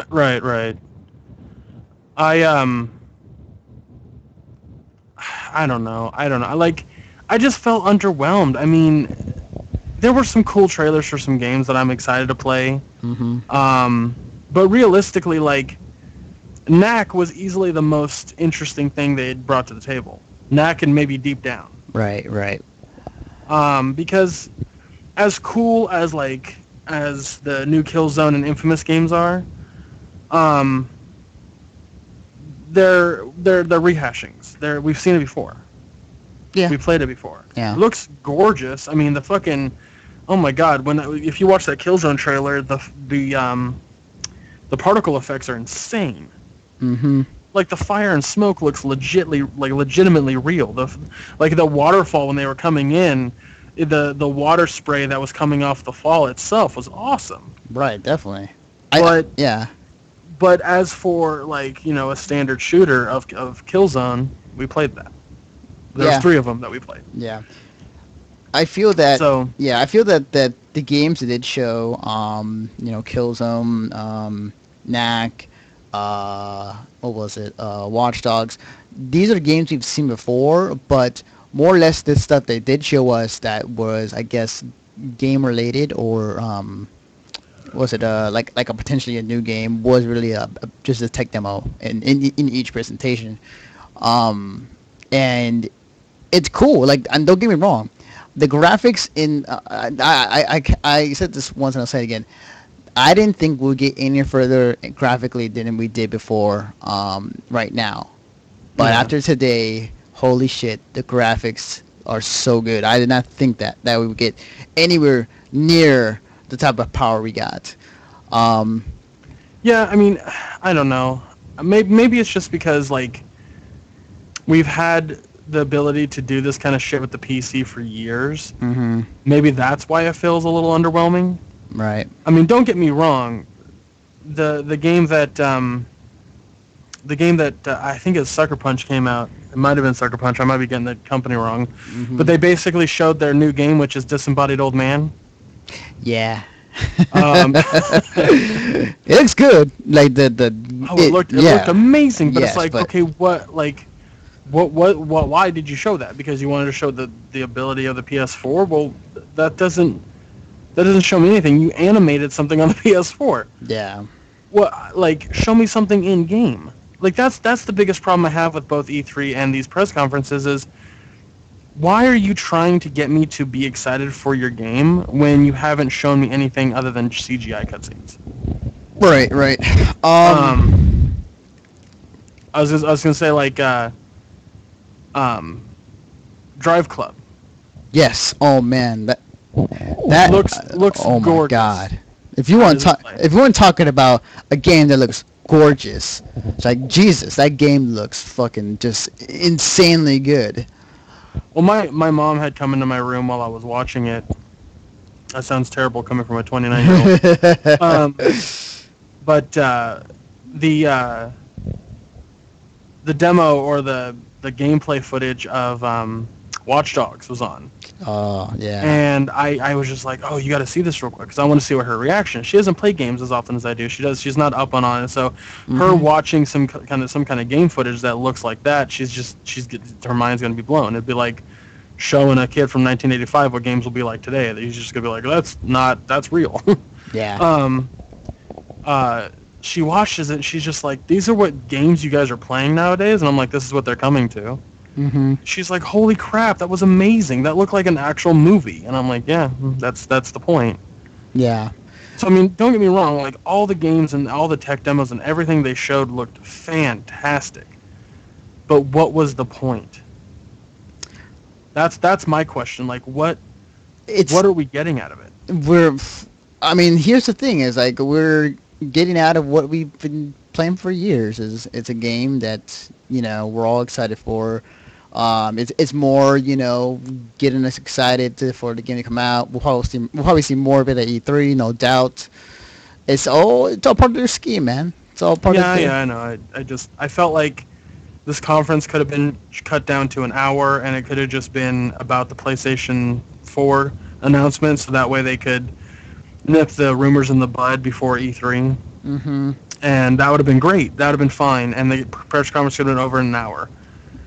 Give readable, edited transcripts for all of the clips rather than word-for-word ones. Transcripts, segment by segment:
Right. I I don't know. I just felt underwhelmed. I mean, there were some cool trailers for some games that I'm excited to play. But realistically, like, Knack was easily the most interesting thing they had brought to the table. Knack and maybe Deep Down. Right. Because as cool as the new Killzone and Infamous games are, they're rehashings. We've seen it before. Yeah. We played it before. Yeah. It looks gorgeous. I mean, oh my god! If you watch that Killzone trailer, the particle effects are insane. Like the fire and smoke looks legitimately real. The waterfall when they were coming in, the water spray that was coming off the fall itself was awesome. Right, definitely. But as for a standard shooter of Killzone, we played that. There's 3 of them that we played. Yeah. I feel that that the games that did show, Killzone, Knack, what was it? Watch Dogs. These are games we've seen before, but more or less this stuff they did show us that was, I guess, game related, or was it like a potentially a new game, was really just a tech demo in each presentation. And it's cool. And don't get me wrong, the graphics in I said this once and I'll say it again. I didn't think we'd get any further graphically than we did before right now. But after today, holy shit, the graphics are so good. I did not think that we would get anywhere near the type of power we got. Yeah, I mean, I don't know. Maybe it's just because, we've had the ability to do this kind of shit with the PC for years. Maybe that's why it feels a little underwhelming. Right. I mean, don't get me wrong. The game that I think is Sucker Punch came out. It might have been Sucker Punch. I might be getting the company wrong. But they basically showed their new game, which is Disembodied Old Man. Yeah. It looks good. It looked amazing. But it's okay, why did you show that? Because you wanted to show the ability of the PS4? Well, that doesn't show me anything. You animated something on the PS4. Yeah. Well, show me something in game. That's the biggest problem I have with both E3 and these press conferences is, why are you trying to get me to be excited for your game when you haven't shown me anything other than CGI cutscenes? Right. I was gonna say Drive Club. Yes. Oh man, that looks oh gorgeous. My god! If you want talking about a game that looks gorgeous, it's like Jesus. That game looks fucking just insanely good. Well, my mom had come into my room while I was watching it. That sounds terrible coming from a 29-year-old. But the demo or the gameplay footage of Watch Dogs was on. Oh, yeah. And I was just like, oh, you got to see this real quick, because I want to see what her reaction is. She doesn't play games as often as I do. She's not up on it. So her watching some kind of game footage that looks like that, her mind's going to be blown. It'd be like showing a kid from 1985 what games will be like today. He's just going to be like, that's real. Yeah. She watches it and she's just like, these are what games you guys are playing nowadays? And I'm like, this is what they're coming to. She's like, holy crap, that was amazing. That looked like an actual movie. And I'm like, yeah, that's the point. Yeah. So, I mean, don't get me wrong, all the games and all the tech demos and everything they showed looked fantastic. But what was the point? That's my question. What are we getting out of it? Here's the thing, is we're getting out of what we've been playing for years. It's a game that, we're all excited for. It's more, getting us excited for the game to come out. We'll probably see more of it at E3, no doubt. It's all part of their scheme, man. It's all part of the Yeah, I know. I felt like this conference could have been cut down to an hour, and it could have just been about the PlayStation 4 announcement, so that way they could nip the rumors in the bud before E3. and that would have been great. That would have been fine, and the press conference could have been over in an hour,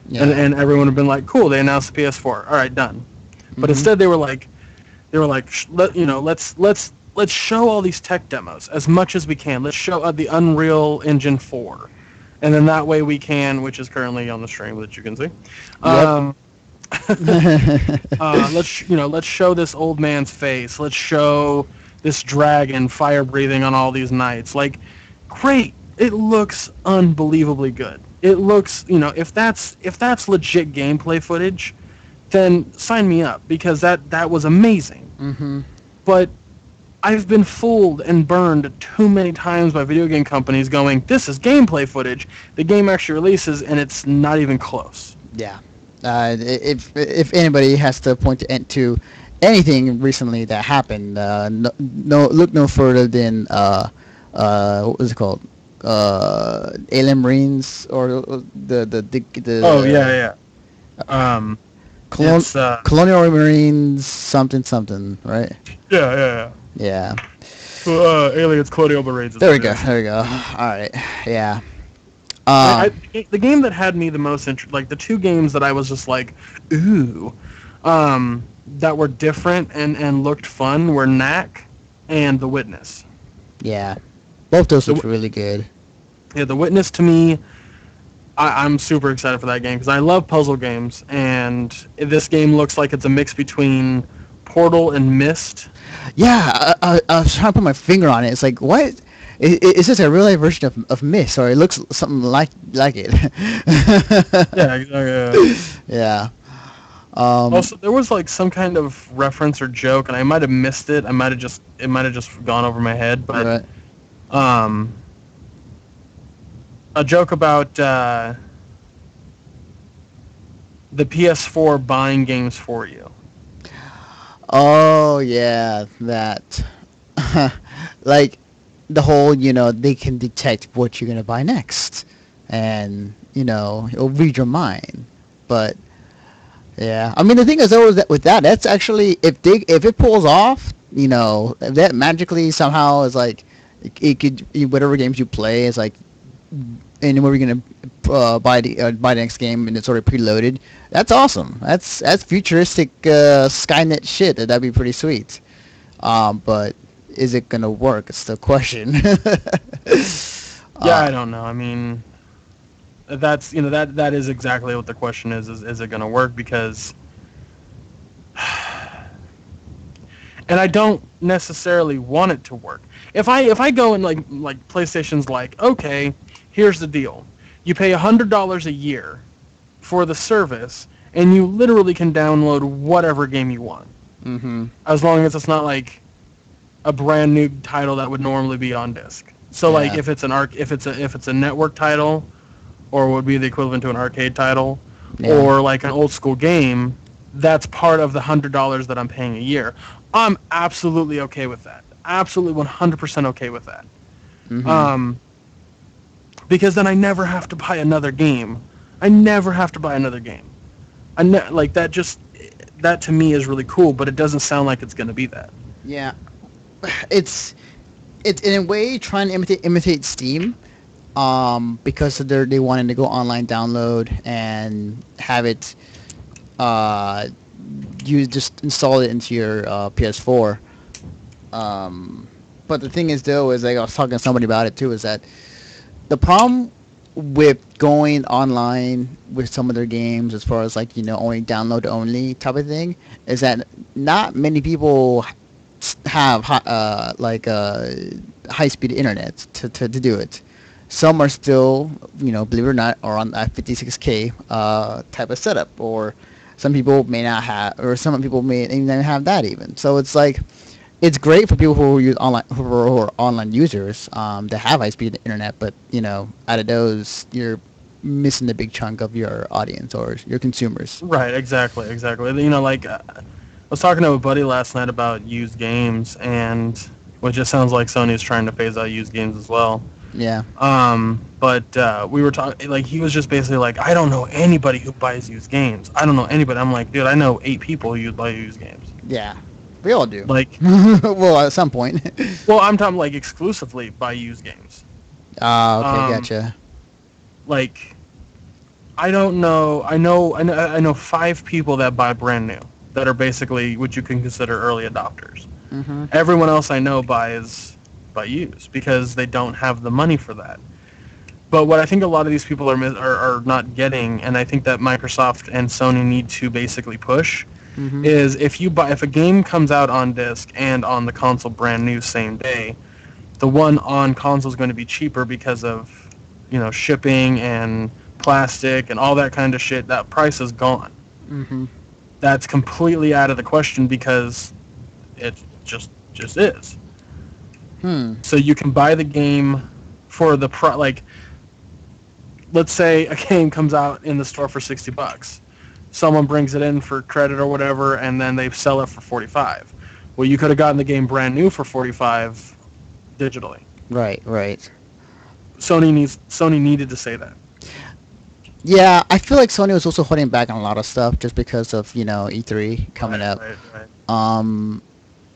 Yeah. and everyone would have been like, "Cool, they announced the PS4. All right, done." But instead, they were like, let's show all these tech demos as much as we can. Let's show the Unreal Engine 4, and then that way we can, which is currently on the stream that you can see. Yep. Let's show this old man's face. Let's show this dragon fire breathing on all these knights. Like, great! It looks unbelievably good. It looks, if that's legit gameplay footage, then sign me up, because that was amazing. Mm-hmm. But I've been fooled and burned too many times by video game companies going, this is gameplay footage. The game actually releases, and it's not even close. Yeah. If anybody has to point to anything recently that happened, look no further than what was it called? Alien Marines, or the Oh yeah. Colonial Marines something, right? Yeah. Yeah. Aliens, Colonial Marines. There we go. All right. Yeah. The game that had me the most like the two games that I was just like, ooh, that were different and looked fun were Knack and The Witness. Yeah. Both those look really good. Yeah, The Witness, to me, I'm super excited for that game because I love puzzle games, and this game looks like it's a mix between Portal and Myst. Yeah, I was trying to put my finger on it. It's like, what? Is this a real life version of Myst, or it looks something like it? Yeah, exactly. Yeah. Also, there was like some kind of reference or joke, and I might have missed it. It might have just gone over my head, but right. A joke about the PS4 buying games for you. Oh yeah, that. Like the whole, they can detect what you're gonna buy next, and it'll read your mind. But yeah, I mean the thing is though is that with that, that's actually if it pulls off, if that magically somehow is like it could, whatever games you play is like, and where you're gonna buy the next game and it's already preloaded. That's awesome. That's futuristic Skynet shit. That'd be pretty sweet. But is it gonna work? It's the question. Yeah, I don't know. I mean, that's that is exactly what the question is. Is it gonna work? Because, and I don't necessarily want it to work. If I go and like PlayStation's like, okay, here's the deal. You pay $100 a year for the service, and you literally can download whatever game you want. Mm-hmm. As long as it's not like a brand new title that would normally be on disc. So like if it's a network title, or would be the equivalent to an arcade title, or like an old school game, that's part of the $100 that I'm paying a year. I'm absolutely okay with that. Absolutely 100% okay with that. Mm-hmm. Because then I never have to buy another game. Like that to me is really cool, but it doesn't sound like it's going to be that. Yeah. It's in a way trying to imitate Steam, because they wanted to go online download and have it, you just install it into your PS4. But the thing is though, is like I was talking to somebody about it too, is that the problem with going online with some of their games, as far as like only download only type of thing, is that not many people have high speed internet to do it. Some are still, believe it or not, are on that 56K type of setup, or some people may not have, or some people may even have that even. So it's like, it's great for people who use online, who are online users, that have high speed internet, but out of those, you're missing the big chunk of your audience or your consumers. Right, exactly. I was talking to a buddy last night about used games, and which just sounds like Sony is trying to phase out used games as well. Yeah. But we were talking, like, he was just basically like, I don't know anybody who buys used games. I don't know anybody. I'm like, dude, I know 8 people who buy used games. Yeah. We all do. Like, well, at some point. Well, I'm talking like exclusively buy used games. Okay, Um, gotcha. like, I don't know. I know 5 people that buy brand new that are basically what you can consider early adopters. Mhm. Everyone else I know buys by use because they don't have the money for that. But what I think a lot of these people are not getting, and I think that Microsoft and Sony need to basically push, Mhm. is if a game comes out on disc and on the console brand new same day, the one on console is going to be cheaper because of shipping and plastic and all that kind of shit. That price is gone. Mhm. That's completely out of the question because it just is. Hmm. So you can buy the game for the like, let's say a game comes out in the store for $60. Someone brings it in for credit or whatever, and then they sell it for 45. Well, you could have gotten the game brand new for 45 digitally. Right. Right. Sony needed to say that. Yeah, I feel like Sony was also holding back on a lot of stuff just because of E3 coming Right, up. right, right. Um,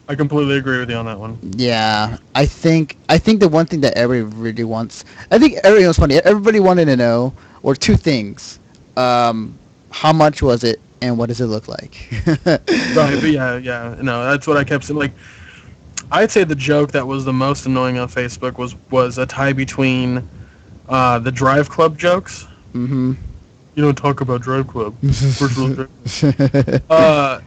I completely agree with you on that one. yeah, I think the one thing that everybody really wants, I think everyone was funny. Everybody wanted to know, or two things, how much was it and what does it look like? Right, but yeah, no, that's what I kept saying. Like, I'd say the joke that was the most annoying on Facebook was a tie between the Drive Club jokes. Mm-hmm. You don't talk about Drive Club. Virtual Drive.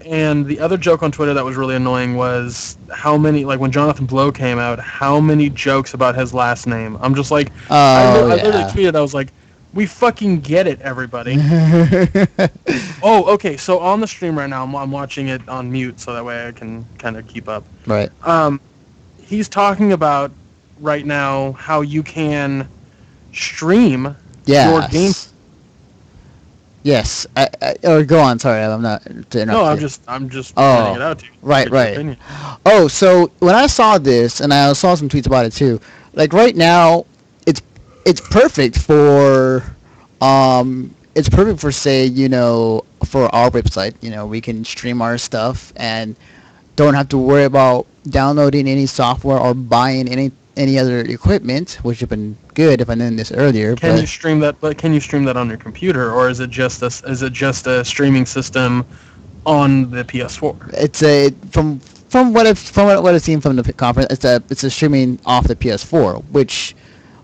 And the other joke on Twitter that was really annoying was how many, like when Jonathan Blow came out, how many jokes about his last name. I'm just like, I literally Yeah. tweeted, I was like, we fucking get it, everybody. Oh, okay, so on the stream right now, I'm watching it on mute so that way I can kind of keep up. Right. He's talking about right now how you can stream your game. Yes. Yes. Or go on. Sorry, I'm not to interrupt No, I'm you. just Oh, pointing it out to you. right, Get your right. opinion. Oh, so when I saw this, and I saw some tweets about it too, like right now, it's perfect for, say, for our website, we can stream our stuff and don't have to worry about downloading any software or buying any other equipment, which would have been good if I known this earlier. Can But you stream that? But can you stream that on your computer, or is it just a streaming system on the PS4? it's a from what I've seen from the conference, it's a streaming off the PS4, which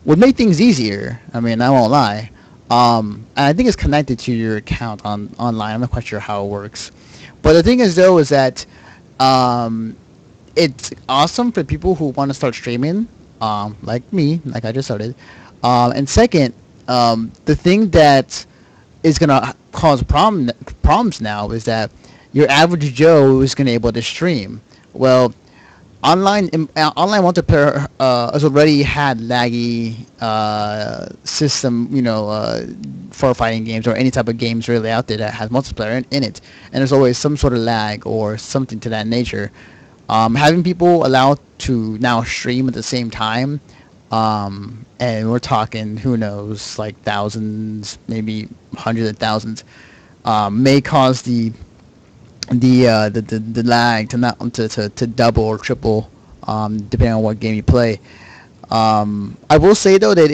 would make things easier. I mean, I won't lie. And I think it's connected to your account online. I'm not quite sure how it works. But the thing is, though, is that it's awesome for people who want to start streaming, like me, like I just started. And second, the thing that is going to cause problems now is that your average Joe is going to be able to stream. Well, online multiplayer has already had laggy system, for fighting games or any type of games really out there that has multiplayer in it, and there's always some sort of lag or something to that nature. Having people allowed to now stream at the same time, and we're talking, who knows, like thousands, maybe hundreds of thousands, may cause the lag to not to double or triple, depending on what game you play. I will say though that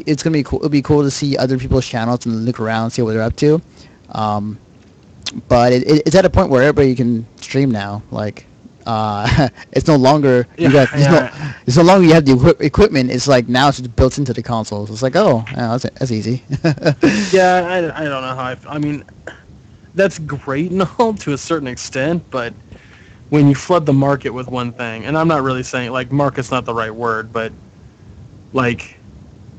it's gonna be cool. It'll be cool to see other people's channels and look around, see what they're up to. But it's at a point where everybody can stream now. Like, it's no longer it's no longer you have the equipment. It's like now it's just built into the consoles. It's like, oh, yeah, that's easy. Yeah, I don't know how I mean, that's great and all to a certain extent, but when you flood the market with one thing, and I'm not really saying, like, market's not the right word, but like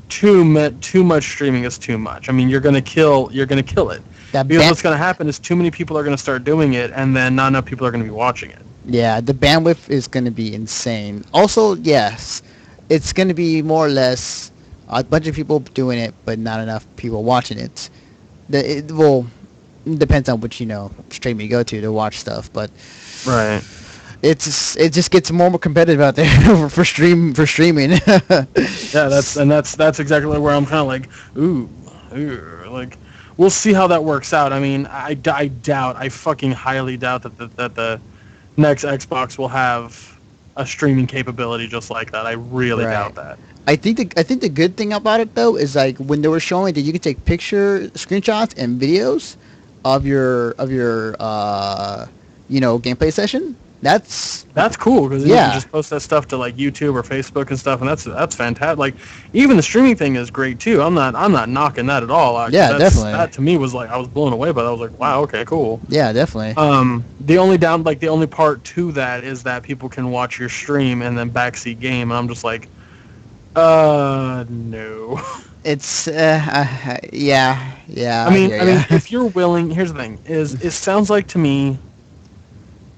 too much streaming is too much. I mean, you're gonna kill it. Because what's gonna happen is too many people are gonna start doing it, and then not enough people are gonna be watching it. Yeah, the bandwidth is going to be insane. Also, yes, it's going to be more or less a bunch of people doing it, but not enough people watching it. It depends on which stream you go to watch stuff, but Right. it just gets more and more competitive out there for streaming. Yeah, that's exactly where I'm kind of like, ooh, like, we'll see how that works out. I mean, I fucking highly doubt that the next Xbox will have a streaming capability just like that. I really doubt that. I think the good thing about it though is like when they were showing that you can take screenshots and videos of your gameplay session. That's cool because you can just post that stuff to like YouTube or Facebook and stuff, and that's fantastic. Like even the streaming thing is great too. I'm not knocking that at all. Definitely. That to me was like I was blown away by that. I was like, wow, okay, cool. Yeah, definitely. The only part to that is that people can watch your stream and then backseat game, and I'm just like, no. It's yeah. I mean, if you're willing, here's the thing: it sounds like to me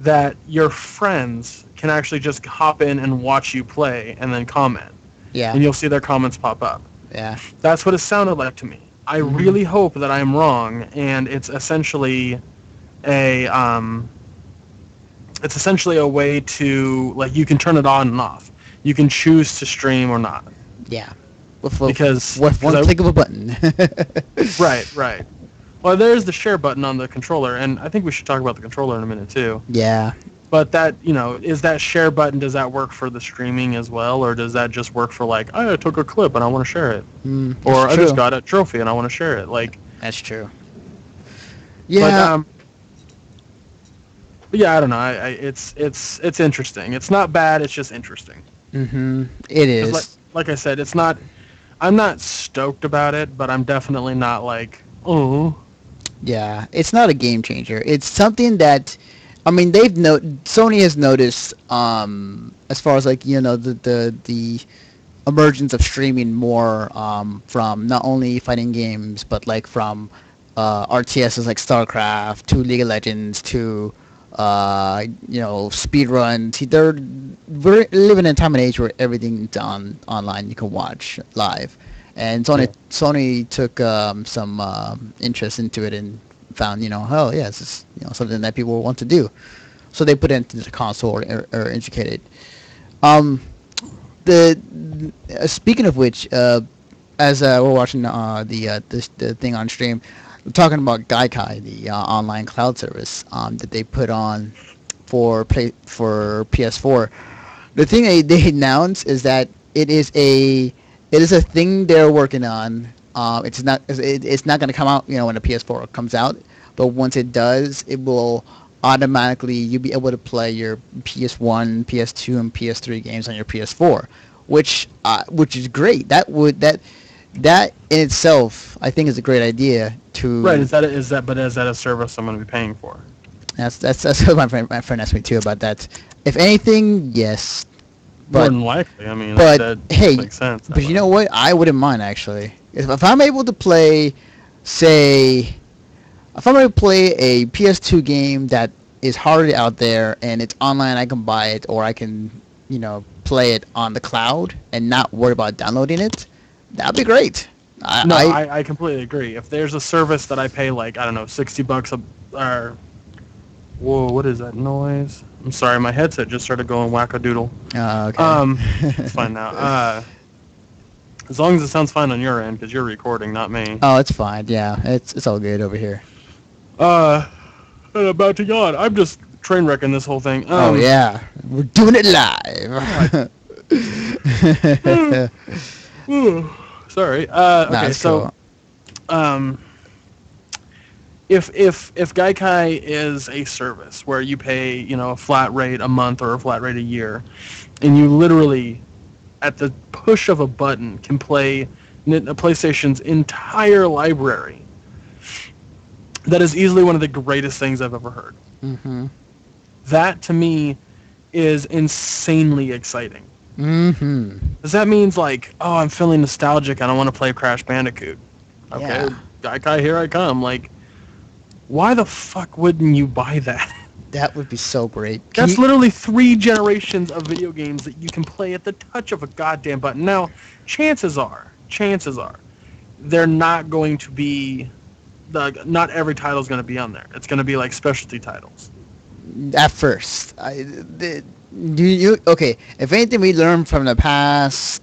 that your friends can actually just hop in and watch you play and then comment. Yeah. And you'll see their comments pop up. Yeah. That's what it sounded like to me. I really hope that I'm wrong, and it's essentially a way to like you can turn it on and off. You can choose to stream or not. Yeah. With one click of a button. Right. Well, there's the share button on the controller, and I think we should talk about the controller in a minute, too. Yeah. But that, is that share button, does that work for the streaming as well, or does that just work for, like, I took a clip and I want to share it? Or I just got a trophy and I want to share it? Like, that's true. Yeah. But yeah, I don't know. It's interesting. It's not bad, it's just interesting. Mm-hmm. It is. Like I said, it's not... I'm not stoked about it, but I'm definitely not, like, oh... Yeah, it's not a game changer. It's something that, I mean, Sony has noticed, as far as like the emergence of streaming more from not only fighting games but like from RTSs like StarCraft to League of Legends to speedruns. We're living in a time and age where everything's online. You can watch live. And Sony took some interest into it and found, this is something that people want to do. So they put it into the console or integrated. Speaking of which, as we're watching the thing on stream, we're talking about Gaikai, the online cloud service that they put on for PS4. The thing they announced is that it is a thing they're working on. It's not going to come out, when the PS4 comes out. But once it does, it will automatically you'll be able to play your PS1, PS2, and PS3 games on your PS4, which is great. That in itself, I think, is a great idea. Right? Is that a service I'm going to be paying for? That's what my friend asked me too about that. If anything, yes. More than likely, I mean, that makes sense. But you know what? I wouldn't mind, actually. If I'm able to play, if I'm able to play a PS2 game that is already out there and it's online, I can buy it, or I can, play it on the cloud and not worry about downloading it, that'd be great. I completely agree. If there's a service that I pay, like, I don't know, $60 or... Whoa, what is that noise? I'm sorry, my headset just started going wackadoodle. Oh, okay. It's fine now. As long as it sounds fine on your end, because you're recording, not me. Oh, it's fine. Yeah, it's all good over here. And about to yawn. I'm just train wrecking this whole thing. Oh yeah, we're doing it live. Sorry. Okay, so cool. If Gaikai is a service where you pay, a flat rate a month or a flat rate a year, and you literally, at the push of a button, can play PlayStation's entire library, that is easily one of the greatest things I've ever heard. Mm-hmm. That, to me, is insanely exciting. Mm-hmm. Because that means, like, oh, I'm feeling nostalgic and I want to play Crash Bandicoot. Okay, yeah. Gaikai, here I come. Like, why the fuck wouldn't you buy that? That would be so great. That's literally 3 generations of video games that you can play at the touch of a goddamn button. Now, chances are, they're not going to be... not every title is going to be on there. It's going to be like specialty titles. At first. Okay, if anything we learned from the past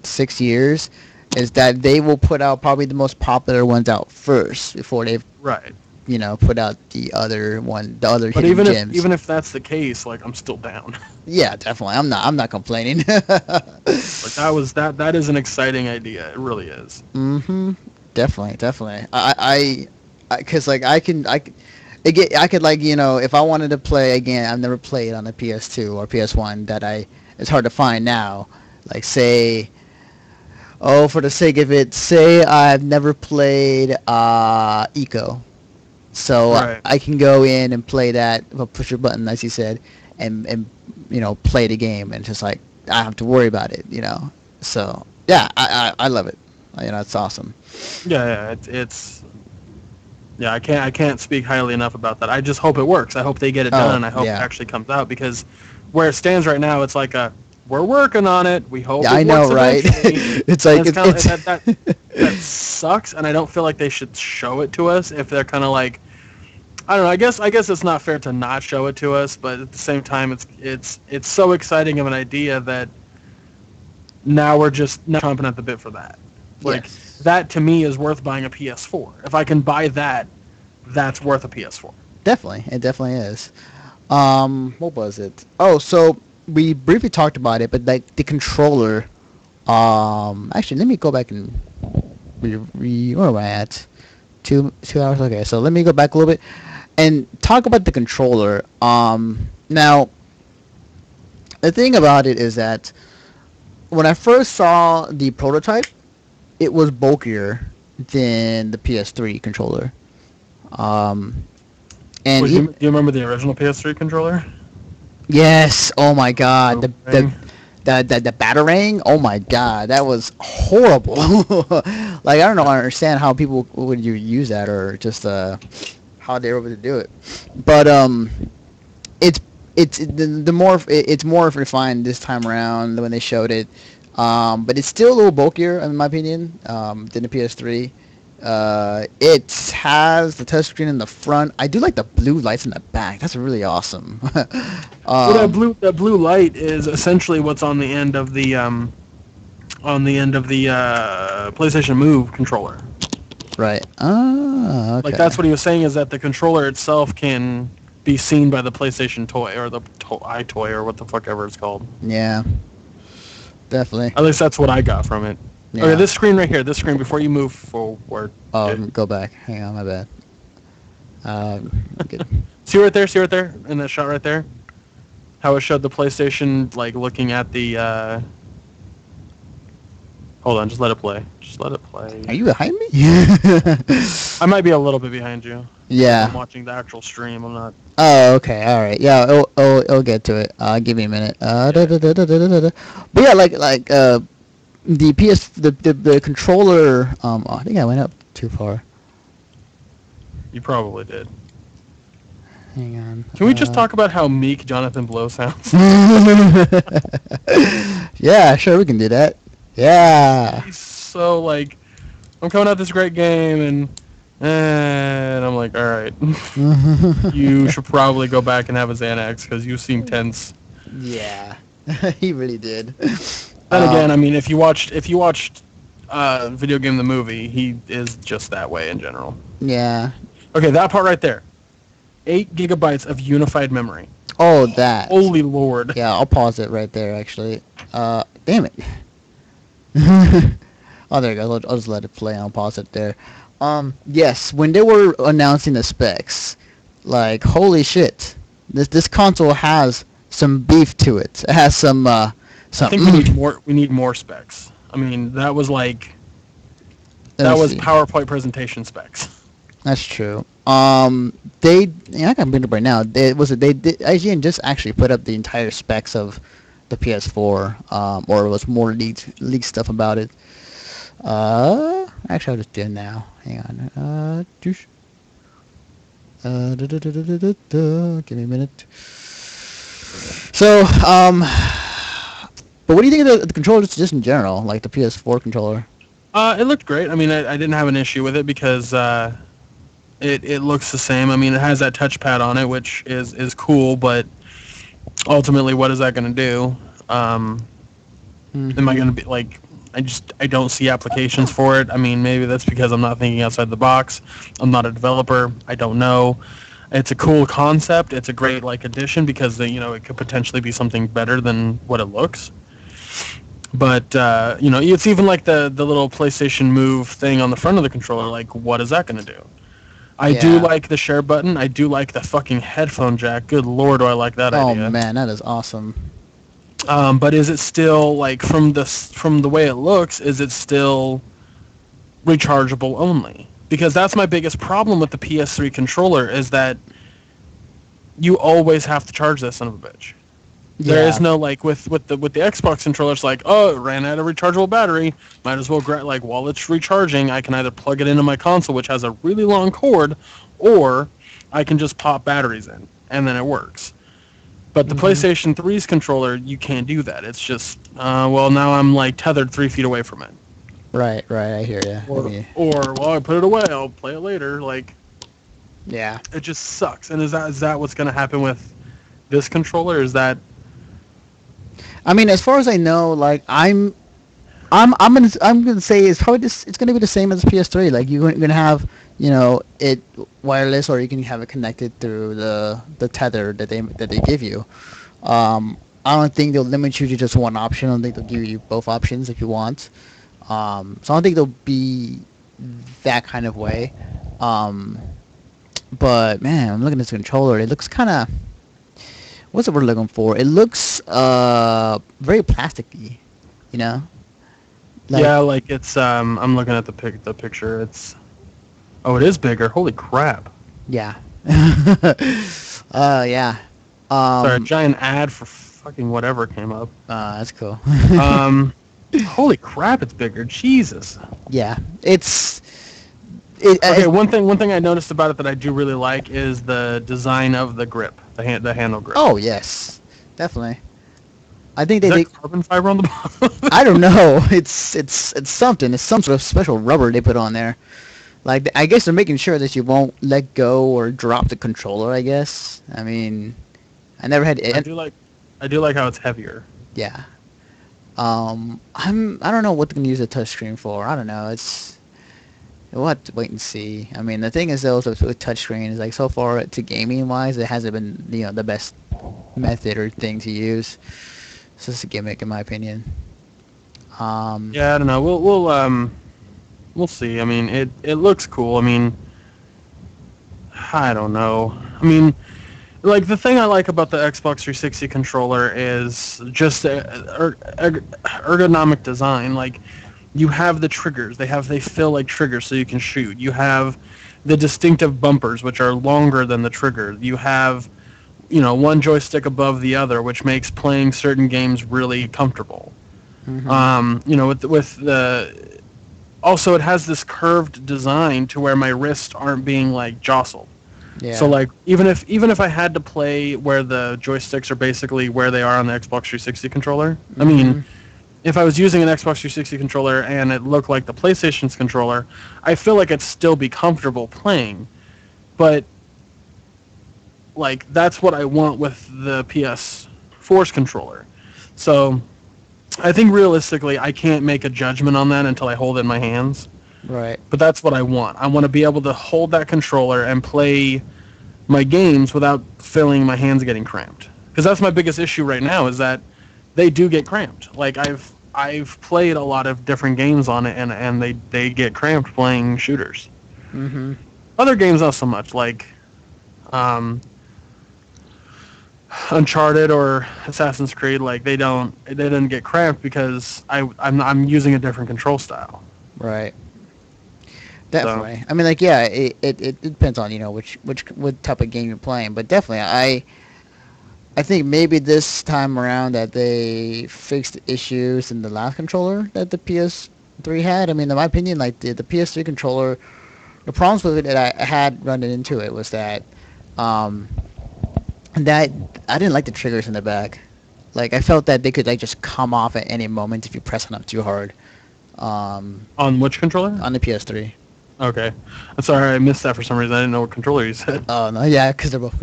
6 years is that they will put out probably the most popular ones out first before they've... Right. put out the other one, the other But hidden gems. even if that's the case, like I'm still down. Yeah, definitely. I'm not complaining. Like that is an exciting idea. It really is. Definitely. Cause like I could like if I wanted to play again, I've never played on a PS2 or PS1 it's hard to find now. Like say, for the sake of it, say I've never played Eco, so Right. I can go in and play that. Push a button, as you said, and play the game, and just like I don't have to worry about it. So yeah, I love it. It's awesome. Yeah. It's. Yeah, I can't speak highly enough about that. I just hope it works. I hope they get it done, and I hope it actually comes out, because where it stands right now, it's like we're working on it. We hope. Yeah, it I know, works right? eventually. It's like that sucks, and I don't feel like they should show it to us if they're kind of like, I don't know. I guess it's not fair to not show it to us, but at the same time, it's so exciting of an idea that now we're just chomping at the bit for that. Like. Yes. That to me is worth buying a PS4. If I can buy that, that's worth a PS4. Definitely, it definitely is. What was it? Oh, so we briefly talked about it, but like the controller. Actually, let me go back and where am I at? 2 hours. Okay, so let me go back a little bit and talk about the controller. Now the thing about it is that when I first saw the prototype, it was bulkier than the PS3 controller. And do you remember the original PS3 controller? Yes. Oh my God. Oh, The Batarang. Oh my God, that was horrible. Like I understand how people would use that, or just how they were able to do it. But it's more refined this time around when they showed it. But it's still a little bulkier, in my opinion, than the PS3. It has the touchscreen in the front. I do like the blue lights in the back. That's really awesome. Well, that blue light is essentially what's on the end of the PlayStation Move controller. Right. Oh, okay. Like that's what he was saying, is that the controller itself can be seen by the PlayStation Toy, or the iToy, or what the fuck ever it's called. Yeah. Definitely. At least that's what I got from it. Yeah. Okay, this screen right here. This screen, before you move forward. Go back. Hang on, my bad. Good. See right there? In that shot right there? How it showed the PlayStation, like, looking at the, Hold on, just let it play. Are you behind me? I might be a little bit behind you. Yeah. I'm watching the actual stream, I'm not... Oh, okay, all right. Yeah, it'll get to it. Give me a minute. But yeah, like the the controller. I think I went up too far. You probably did. Hang on. Can we just talk about how meek Jonathan Blow sounds? Yeah, sure, we can do that. Yeah. He's so like, I'm coming out this great game, and I'm like, all right, you should probably go back and have a Xanax because you seem tense. Yeah, he really did. Then again, I mean, if you watched Video Game the Movie, he is just that way in general. Yeah. Okay, that part right there. 8 gigabytes of unified memory. Oh, that. Holy Lord. Yeah, I'll pause it right there, actually. Damn it. Oh, there you go. I'll just let it play. I'll pause it there. Yes, when they were announcing the specs, like, holy shit, this console has some beef to it. It has some. I think we need more. We need more specs. I mean, that was like. That was PowerPoint presentation specs. That's true. I can bring it up right now. IGN just actually put up the entire specs of the PS4, or it was more leaked stuff about it. Actually, I'll just do it now. Hang on. Give me a minute. So, but what do you think of the controller just in general, like the PS4 controller? It looked great. I mean, I didn't have an issue with it because it looks the same. I mean, it has that touchpad on it, which is cool, but ultimately, what is that going to do? Am I going to be like? I don't see applications for it. I mean, maybe that's because I'm not thinking outside the box. I'm not a developer. I don't know. It's a cool concept. It's a great like addition because it could potentially be something better than what it looks. But it's even like the little PlayStation Move thing on the front of the controller. Like, what is that going to do? I do like the share button. I do like the fucking headphone jack. Good lord, do I like that idea. Oh man, that is awesome. But is it still like from the way it looks? Is it still rechargeable only? Because that's my biggest problem with the PS3 controller is that you always have to charge that son of a bitch. Yeah. There is no like with the Xbox controller. It's like, oh, it ran out of rechargeable battery. Might as well while it's recharging, I can either plug it into my console, which has a really long cord, or I can just pop batteries in, and then it works. But the PlayStation 3's controller, you can't do that. It's just, now I'm like tethered 3 feet away from it. Right. I hear you. Or I put it away. I'll play it later. Like, yeah, it just sucks. And is that what's going to happen with this controller? Is that? I mean, as far as I know, like I'm gonna say it's probably it's gonna be the same as PS3. Like you're gonna have it wireless, or you can have it connected through the tether that they give you. I don't think they'll limit you to just one option. I don't think they'll give you both options if you want. So I don't think they'll be that kind of way. But man, I'm looking at this controller. It looks kind of, what's the word looking for? It looks very plasticky, Like, yeah, like it's I'm looking at the picture. It's it is bigger. Holy crap. Yeah. Yeah. Sorry, a giant ad for fucking whatever came up. That's cool. Holy crap, it's bigger. Jesus. Yeah. One thing I noticed about it that I do really like is the design of the grip, the handle grip. Oh yes, definitely. I think is that carbon fiber on the bottom? I don't know. It's something. It's some sort of special rubber they put on there. Like I guess they're making sure that you won't let go or drop the controller. I guess. I mean, I never had. I do like how it's heavier. Yeah. I don't know what they're gonna use the touchscreen for. I don't know. We'll have to wait and see. I mean, the thing is, though, with touchscreen is like so far to gaming wise, it hasn't been the best method or thing to use. It's just a gimmick, in my opinion. Yeah, I don't know. We'll see. I mean, it looks cool. I mean, I don't know. I mean, like the thing I like about the Xbox 360 controller is just ergonomic design. Like, you have the triggers. They feel like triggers so you can shoot. You have the distinctive bumpers, which are longer than the trigger. You have, one joystick above the other, which makes playing certain games really comfortable. Mm-hmm. With the also it has this curved design to where my wrists aren't being like jostled. Yeah. So like even if I had to play where the joysticks are basically where they are on the Xbox 360 controller, mm-hmm. I mean, if I was using an Xbox 360 controller and it looked like the PlayStation's controller, I feel like it'd still be comfortable playing. But like that's what I want with the PS4's controller. So I think realistically I can't make a judgment on that until I hold it in my hands. Right. But that's what I want. I want to be able to hold that controller and play my games without feeling my hands getting cramped. Because that's my biggest issue right now is that they do get cramped. Like I've played a lot of different games on it and they get cramped playing shooters. Mm-hmm. Other games not so much, like Uncharted or Assassin's Creed. Like they didn't get cramped because I'm using a different control style. Right. Definitely. So, I mean, like, yeah, it depends on what type of game you're playing, but definitely, I think maybe this time around that they fixed the issues in the last controller that the PS3 had. I mean, in my opinion, like the PS3 controller, the problems with it that I had running into it was that that I didn't like the triggers in the back. Like I felt that they could like just come off at any moment if you press them up too hard. On which controller? On the PS3. Okay. I'm sorry, I missed that for some reason. I didn't know what controller you said. Oh, no, yeah, because they're both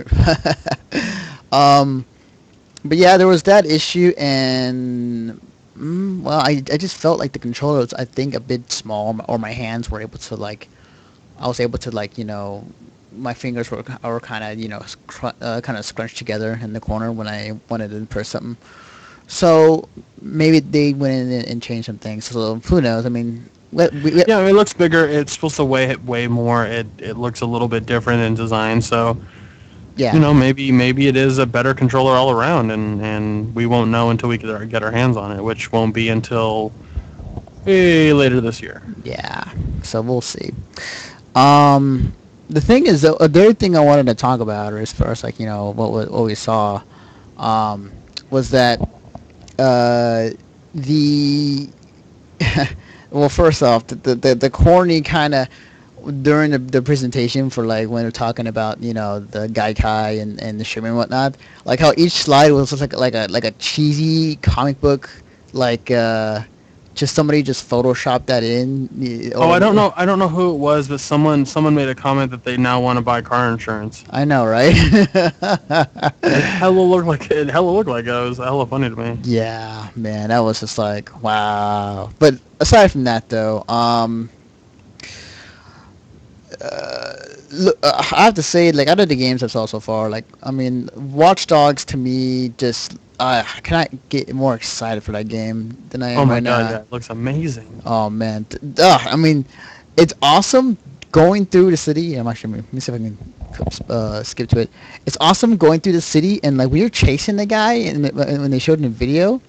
but yeah, there was that issue, and Well, I just felt like the controller was, I think, a bit small, or my hands were able to like, I was able to like, my fingers were kind of, kind of scrunched together in the corner when I wanted to press something. So maybe they went in and changed some things. So who knows? I mean, yeah, I mean, it looks bigger. It's supposed to weigh more. It looks a little bit different in design. So, yeah, maybe it is a better controller all around, and we won't know until we get our hands on it, which won't be until later this year. yeah. So we'll see. The thing is, the other thing I wanted to talk about, or as far as like what we saw, was that the well, first off, the corny kind of during the presentation for like when we're talking about the Gaikai and the Sherman and whatnot, like how each slide was just like a cheesy comic book, like just somebody just photoshopped that in. Oh, I don't know who it was, but someone made a comment that they now want to buy car insurance. I know, right? It hella looked like it. It was hella funny to me. Yeah, man, that was just like wow. But aside from that, though, look, I have to say, like, out of the games I saw so far, like, I mean, Watch Dogs to me just I cannot get more excited for that game than I am Oh my right god, now. yeah, it looks amazing. Oh man, I mean, it's awesome going through the city. I'm actually let me see if I can skip to it. It's awesome going through the city and like when you're chasing the guy and when they showed in the video,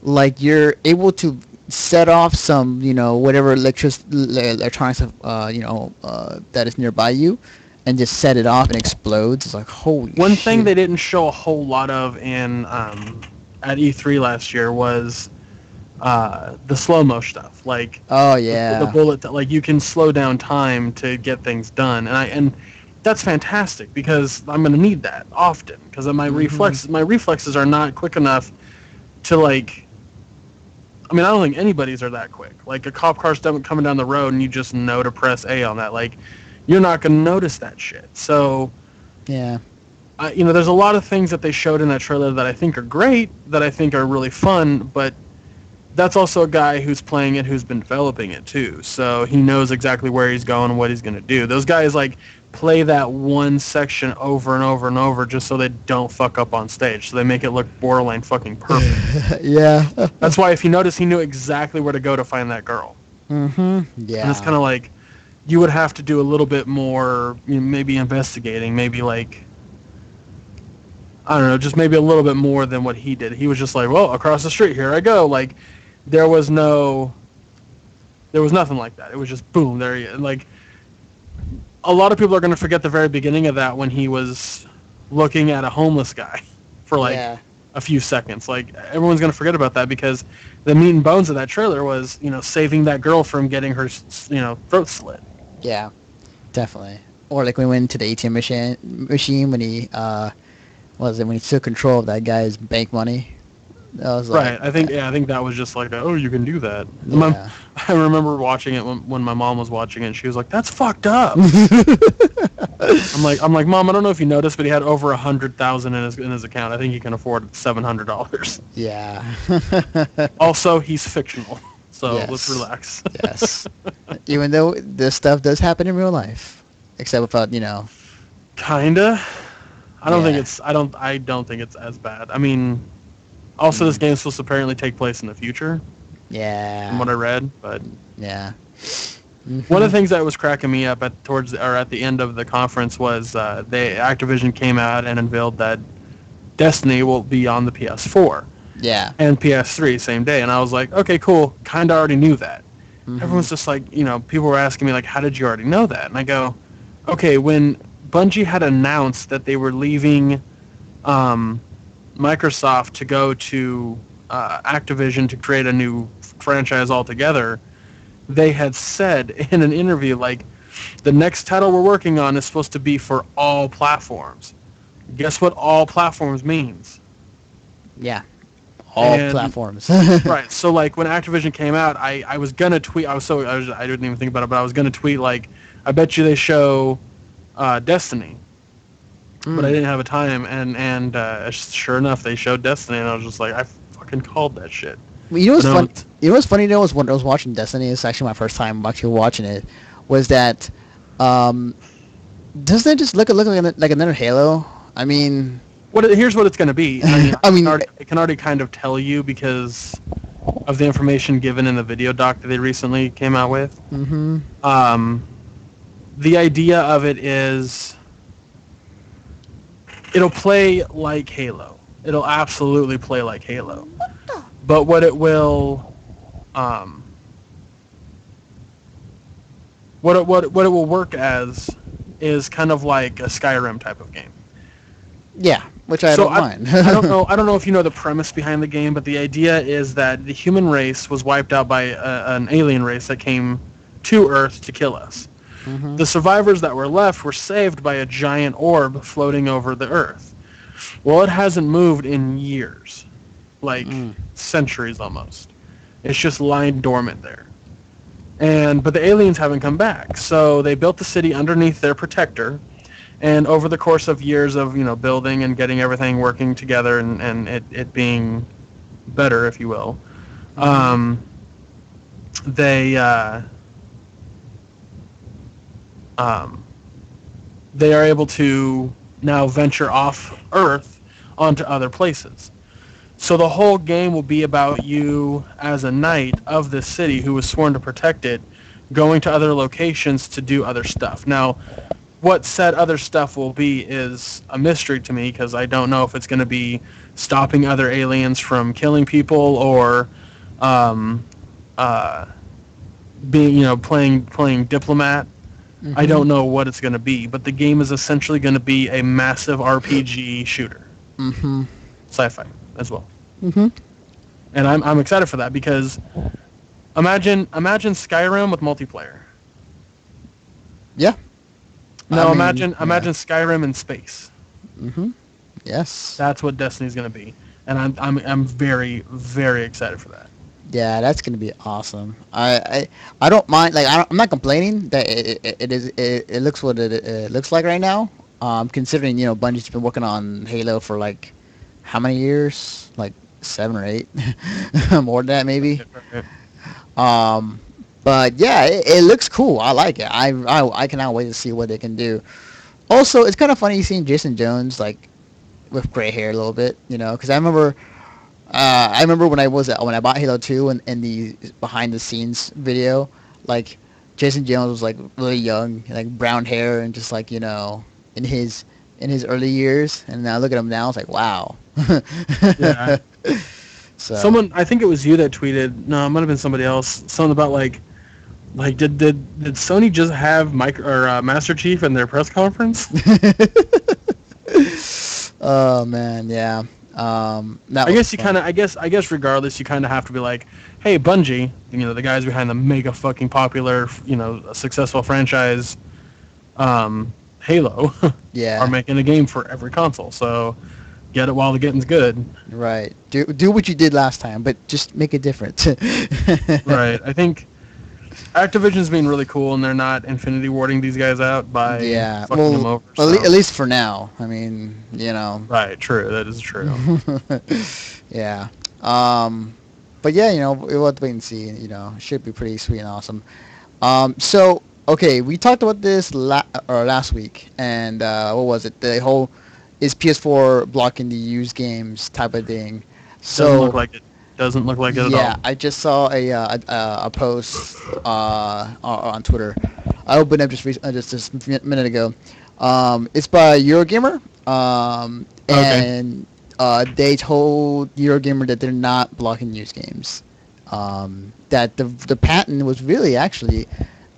like you're able to set off some whatever electronics that is nearby you, and just set it off and explodes. It's like holy. One thing shit. they didn't show a whole lot of in at E3 last year was the slow-mo stuff, like Oh yeah. the bullet that like you can slow down time to get things done, and that's fantastic because I'm gonna need that often because my reflexes are not quick enough to like. I mean, I don't think anybody's are that quick. Like a cop car's coming down the road and you just know to press A on that. Like you're not gonna notice that shit. So. Yeah. There's a lot of things that they showed in that trailer that I think are great, that I think are really fun, but that's also a guy who's playing it who's been developing it too. So he knows exactly where he's going and what he's going to do. Those guys like play that one section over and over and over just so they don't fuck up on stage. So they make it look borderline fucking perfect. Yeah. That's why if you notice he knew exactly where to go to find that girl. Mhm. Yeah. And it's kind of like you would have to do a little bit more, maybe investigating, maybe like I don't know, just maybe a little bit more than what he did. He was just like, well, across the street, here I go. Like, there was nothing like that. It was just boom, there he is. Like, a lot of people are going to forget the very beginning of that when he was looking at a homeless guy for like a few seconds. Like, everyone's going to forget about that because the meat and bones of that trailer was, saving that girl from getting her, throat slit. Yeah, definitely. Or like when we went to the ATM machine when he when he took control of that guy's bank money. I was like, right. I think that was just like, oh, you can do that. Yeah. I remember watching it when my mom was watching it. And she was like, "That's fucked up." I'm like, Mom, I don't know if you noticed, but he had over 100,000 in his account. I think he can afford $700. Yeah. Also, he's fictional, so Yes. let's relax. Yes. Even though this stuff does happen in real life, except without Kinda. I don't think Yeah. I don't think it's as bad. I mean, also this game's supposed to apparently take place in the future, from what I read. But Yeah. one of the things that was cracking me up at the end of the conference was Activision came out and unveiled that Destiny will be on the PS4 Yeah. and PS3 same day, and I was like, okay, cool. Kind of already knew that. Mhm. Everyone's just like, people were asking me like, how did you already know that? And I go, okay, when Bungie had announced that they were leaving Microsoft to go to Activision to create a new franchise altogether, they had said in an interview, like, the next title we're working on is supposed to be for all platforms. Guess what all platforms means? Yeah. All And- platforms. Right. So, like, when Activision came out, I was going to tweet, I didn't even think about it, but I was going to tweet, like, I bet you they show Destiny. But I didn't have a time, and sure enough, they showed Destiny, and I was just like, I fucking fucking called that shit. Well, you know what's But, fun? You know what's funny though was when I was watching Destiny. It's actually my first time actually watching it. Was that doesn't it just look like another Halo? I mean, here's what it's going to be. I mean, it can already kind of tell you because of the information given in the video doc that they recently came out with. mm-hmm. The idea of it is it'll play like Halo. It'll absolutely play like Halo. But what it will what it will work as is kind of like a Skyrim type of game. Yeah, which I don't mind. I don't know. I don't know if you know the premise behind the game, but the idea is that the human race was wiped out by an alien race that came to Earth to kill us. Mm-hmm. The survivors that were left were saved by a giant orb floating over the Earth. Well, it hasn't moved in years, like centuries almost. It's just lying dormant there. But the aliens haven't come back, so they built the city underneath their protector. And over the course of years of building and getting everything working together and it being better, if you will, they are able to now venture off Earth onto other places. So the whole game will be about you as a knight of this city who was sworn to protect it, going to other locations to do other stuff. Now, what said other stuff will be is a mystery to me because I don't know if it's going to be stopping other aliens from killing people or being playing diplomat. Mm-hmm. I don't know what it's going to be, but the game is essentially going to be a massive RPG shooter. Mm-hmm. Sci-fi as well. Mm-hmm. And I'm excited for that because imagine Skyrim with multiplayer. Yeah. No, imagine Skyrim in space. Mm-hmm. Yes. That's what Destiny's going to be, and I'm very, very excited for that. Yeah, that's going to be awesome. I don't mind. Like I'm not complaining that it looks what it looks like right now. Considering Bungie's been working on Halo for like how many years? Like 7 or 8, more than that maybe. But yeah, it looks cool. I like it. I cannot wait to see what they can do. Also, it's kind of funny seeing Jason Jones like with gray hair a little bit, because I remember when I bought Halo 2 and the behind the scenes video, like Jason Jones was like really young, like brown hair and just like in his early years, and now look at him now, it's like wow. Yeah. So someone, I think it was you that tweeted. No, it might have been somebody else. Something about like did Sony just have Master Chief in their press conference? Oh man, yeah. I guess regardless, you kind of have to be like, hey, Bungie, the guys behind the mega fucking popular, successful franchise, Halo, yeah, are making a game for every console. So get it while the getting's good. Right. Do what you did last time, but just make it different. Right. I think Activision's being really cool, and they're not Infinity Warding these guys out by fucking them over. So. At least for now. I mean, Right. True. That is true. Yeah. But yeah, we'll have to wait and see. It should be pretty sweet and awesome. So okay, we talked about this last week, and what was it? The whole is PS4 blocking the used games type of thing. So doesn't look like it at all. Yeah, I just saw a post on Twitter. I opened up just a minute ago. It's by Eurogamer, and they told Eurogamer that they're not blocking used games. That the patent was really actually,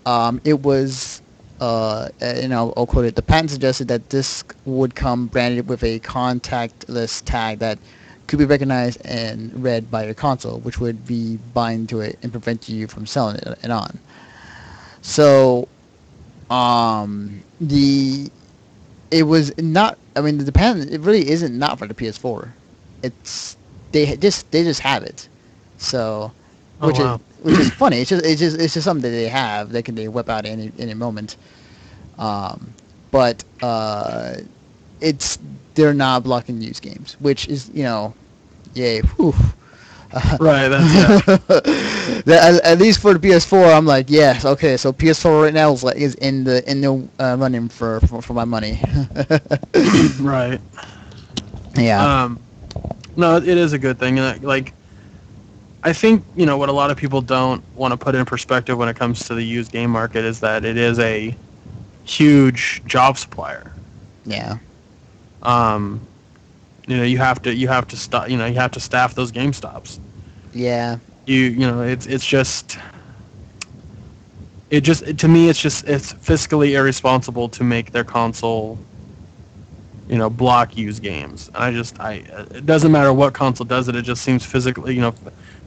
it was. I'll quote it. The patent suggested that this would come branded with a contactless tag that could be recognized and read by your console, which would be bind to it and prevent you from selling it on. So, it was not. I mean, the patent it really isn't not for the PS4. It's they just have it. So, which is funny. It's just something that they have. They can whip out any moment. But they're not blocking used games, which is yay. Whew. Right. That's At least for the PS4, I'm like, yes, okay. So PS4 right now is in the running for my money. right. Yeah. No, it is a good thing, and like, I think what a lot of people don't want to put in perspective when it comes to the used game market is that it is a huge job supplier. Yeah. You have to stop. You have to staff those game stops. Yeah. It's just to me it's fiscally irresponsible to make their console block used games. And it doesn't matter what console does it. It just seems physically,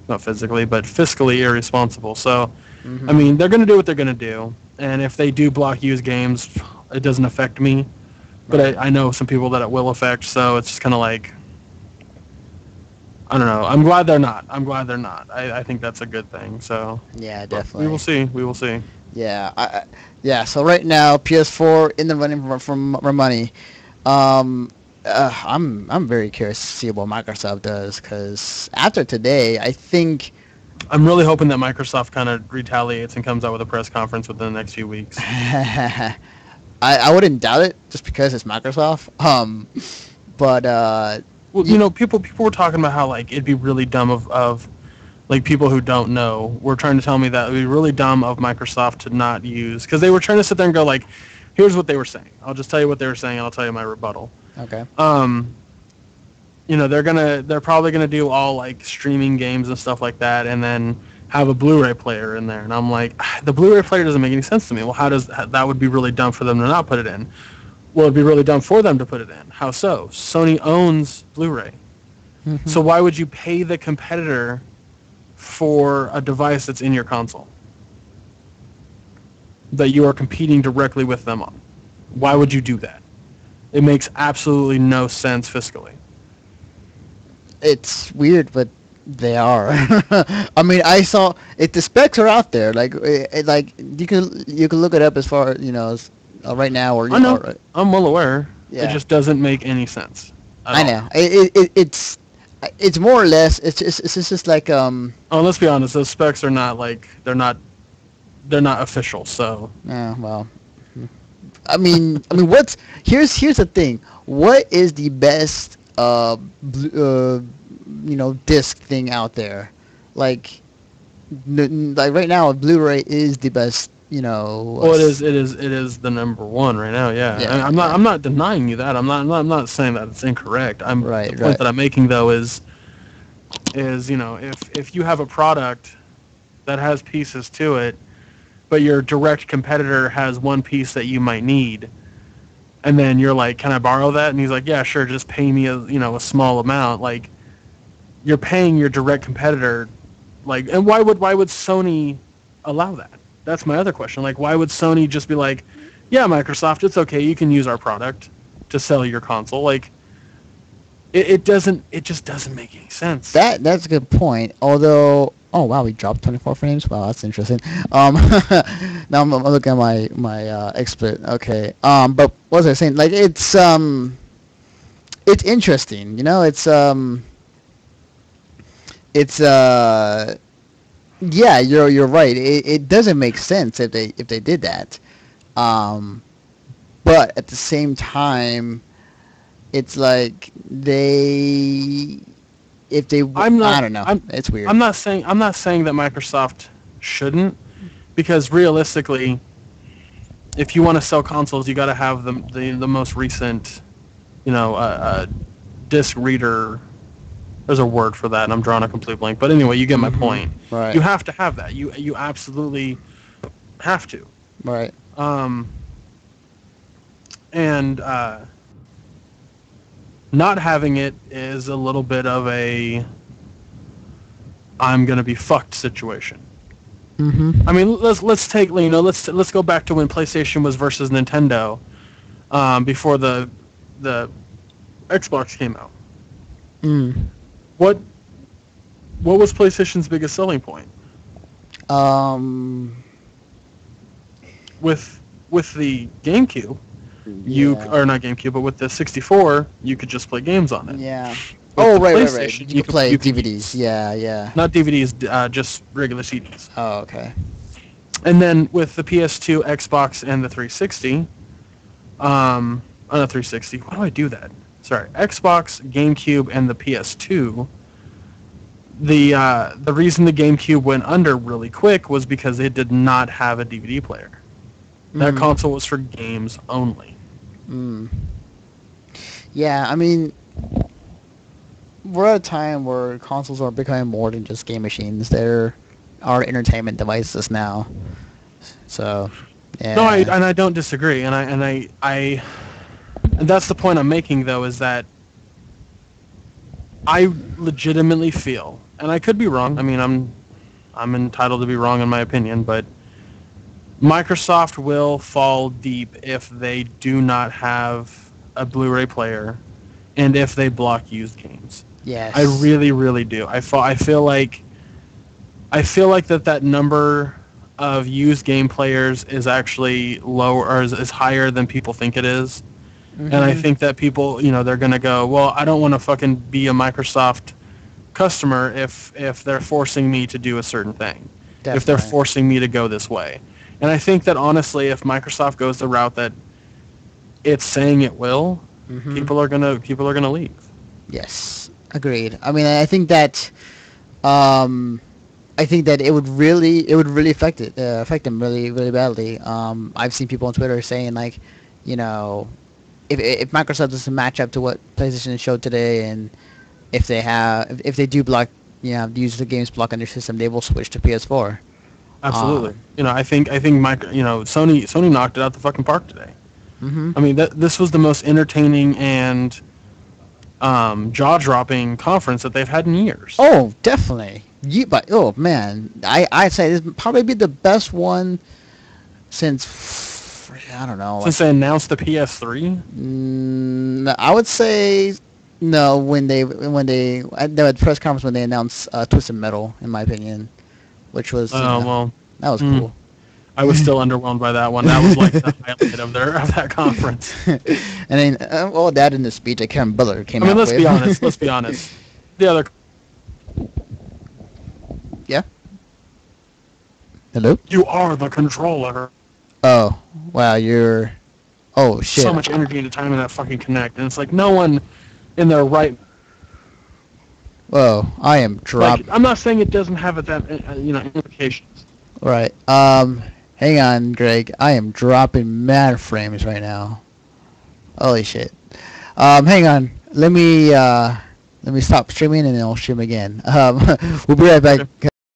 not physically, but fiscally irresponsible. So, I mean, they're going to do what they're going to do. And if they do block used games, it doesn't affect me. But I know some people that it will affect. So it's just kind of like, I don't know. I'm glad they're not. I think that's a good thing. So yeah, definitely. We will see. Yeah. So right now, PS4 in the running for money. I'm very curious to see what Microsoft does, because after today, I think I'm really hoping that Microsoft kind of retaliates and comes out with a press conference within the next few weeks. I wouldn't doubt it, just because it's Microsoft. But well, people were talking about how like it'd be really dumb of like people who don't know were trying to tell me that it'd be really dumb of Microsoft to not use, because they were trying to sit there and go like, here's what they were saying. I'll just tell you what they were saying, and I'll tell you my rebuttal. Okay. They're probably gonna do all like streaming games and stuff like that, and then have a Blu-ray player in there. And I'm like, the Blu-ray player doesn't make any sense to me. Well, that would be really dumb for them to not put it in. Well, it'd be really dumb for them to put it in. How so? Sony owns Blu-ray. Mm-hmm. So why would you pay the competitor for a device that's in your console that you are competing directly with them on? Why would you do that? It makes absolutely no sense fiscally. It's weird, but they are. I mean, I saw it. The specs are out there. Like you can look it up as far as right now. Or I know. I'm well aware. Yeah. It just doesn't make any sense. I know. It's more or less. It's just like Oh, let's be honest. Those specs are not like they're not official. So. Yeah. Well. I mean, here's the thing. What is the best disc thing out there? Like right now, Blu-ray is the best. Well, it is the number one right now. Yeah. I'm not denying you that. I'm not saying that it's incorrect. The point that I'm making though is if you have a product that has pieces to it, but your direct competitor has one piece that you might need, and then you're like, can I borrow that? And he's like, yeah, sure, just pay me a small amount. Like, you're paying your direct competitor, like, and why would Sony allow that? That's my other question. Like, why would Sony just be like, yeah, Microsoft, it's okay, you can use our product to sell your console? Like, it just doesn't make any sense. That's a good point. Although, oh wow, we dropped 24 frames. Wow, that's interesting. Now I'm looking at my XSplit. Okay. But what was I saying? Like, it's interesting. Yeah, you're right. It doesn't make sense if they did that. But at the same time, it's like I don't know. It's weird. I'm not saying that Microsoft shouldn't, because realistically, if you want to sell consoles, you got to have the most recent, disc reader. There's a word for that, and I'm drawing a complete blank. But anyway, you get my point. Right. You have to have that. You absolutely have to. Right. And not having it is a little bit of a I'm gonna be fucked situation. Mm-hmm. I mean, let's take let's go back to when PlayStation was versus Nintendo, before the Xbox came out. What was PlayStation's biggest selling point? With the GameCube, or not GameCube, but with the 64, you could just play games on it. Yeah. Oh, right. PlayStation, You can play you can DVDs. Yeah. not DVDs, just regular CDs. Oh, okay. And then with the PS2, Xbox, and the 360, not 360. Why do I do that? Sorry, Xbox, GameCube, and the PS2. The reason the GameCube went under really quick was because it did not have a DVD player. That console was for games only. Yeah, I mean, we're at a time where consoles are becoming more than just game machines. They're our entertainment devices now. So, yeah. No, I don't disagree, and that's the point I'm making though, is that I legitimately feel, and I could be wrong. I mean, I'm entitled to be wrong in my opinion, but Microsoft will fall deep if they do not have a Blu-ray player, and if they block used games. Yes. I really, really do. I feel like that number of used game players is actually lower, or is higher than people think it is. And I think that people, they're going to go, well, I don't want to fucking be a Microsoft customer if they're forcing me to do a certain thing. Definitely. If they're forcing me to go this way. And I think that honestly, if Microsoft goes the route that it's saying it will, people are gonna leave. Yes, agreed. I mean, I think that it would really affect them really, really badly. I've seen people on Twitter saying like, if Microsoft doesn't match up to what PlayStation showed today, and if they do block, use the games block on their system, they will switch to PS4. Absolutely. I think Sony knocked it out the fucking park today. I mean, this was the most entertaining and jaw-dropping conference that they've had in years. Oh, definitely. But oh man, I'd say this would probably be the best one since I don't know. Since they announced the PS3. I would say no. When they at the press conference when they announced Twisted Metal, in my opinion, which was that was cool. I was still underwhelmed by that one. That was like the highlight of that conference. And then that in the speech that Karen Butler came out with. Let's be honest. The other. Yeah. Hello? You are the controller. Oh, wow, you're... Oh, shit. So much energy and time in that fucking Connect, and it's like no one in their right... Whoa, I am dropped. I'm not saying it doesn't have that, implications. Right. Hang on, Greg. I am dropping mad frames right now. Holy shit. Hang on. Let me stop streaming and then I'll stream again. We'll be right back.